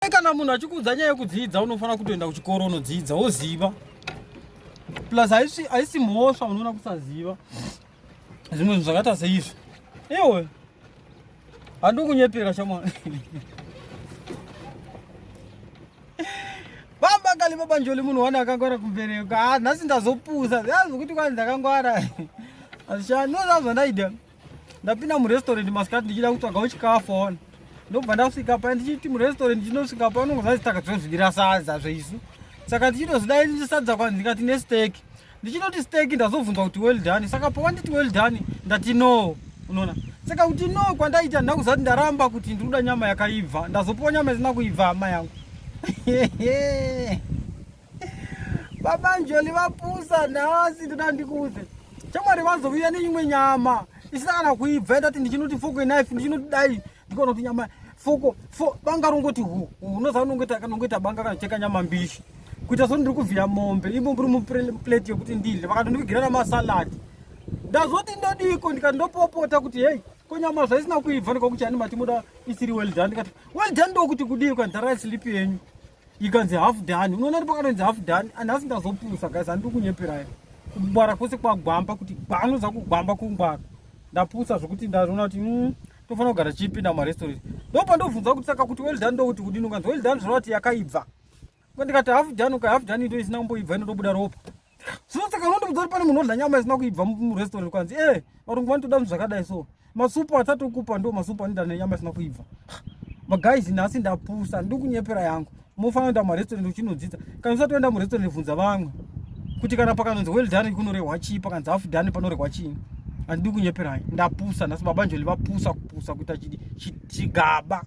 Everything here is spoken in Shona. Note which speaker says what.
Speaker 1: Kana munhu achikudza nyaya yekudzidza unofanira kutoenda kuchikoro unodzidza woziva. Plus haisi mhosva unoona kusaziva zvimwe zvinhu zvakaita seizvi. Ewe handi kunyepera shamwari. Bamba kali baba njoli munhu wana akangwara kumbereka. Nhasi ndazopusa. Yazi kuti kwani ndakangwara. Ashani nozazva ndaida. Ndapinda murestaurant masikati ndichida kutsvagawo chikafu aona. Ndobva ndasvika pa ndichiti murestaurant ndinosvika pa unongozazi takadzozvira sadza zveisu. Saka ndichitozidai ndisadza kwani ndikati ne steak. Ndichinoti steak ndazobvunzwa kuti well done. Saka pa wanditi well done ndati no. Unoona? Saka kuti no kwandaita ndakuzati ndaramba kuti ndiruda nyama yakaibva. Ndazopuwa nyama isina kuibva hama yangu. Baba njoli vapusa nhasi ndoda ndikuze. Chamwari vazouya neimwe nyama isina kana kuibva ndati ndichinoti foko knife ndichinoti dai ndikaona kuti nyama foko banga rongoti unoza unongoita banga kana cheka nyama mbishi kuita so ndiri kuvhiya mombe imombiri muplate yekuti ndidle vakati ndikugira na masalad ndazoti ndodiko ndikandopopota kuti hey ko nyama zvaisina kuibva ndikakuti ani mati muda isiri well done ndikati well done ndokuti kudiko ndara sleep yenyu ikanzi half done unoona kuti pakanonzi half done anhasi ndazopusa guys handiri kunyeperai kubara kwose kwagwamba kuti gwanoza kugwamba kungwara ndapusa zvokuti ndaona kuti tofanira kugara chipinda murestaurant ndopa ndobvunza kuti saka kuti well done ndokuti kudini ukanzi well done zvinoti yakaibva ndikati half done half done ndo isina kumboibva inotobuda ropa zvino saka unondobvunza kuti pane munhu odla nyama isina kuibva murestaurant ukanzi varungu vanotoda zvinhu zvakadai so masupu atatokupa ndo masupu anida nenyama isina kuibva maguys nhasi ndapusa ndiri kunyepera yangu mofanira kuenda murestaurant uchinodzidza kana usatoenda murestaurant bvunza vamwe kuti kana pakanonzi well done kunorehwa chii pakanzi half done panorehwa chii handidi kunyeperai ndapusa nhasi baba njoli vapusa kupusa kuita chigaba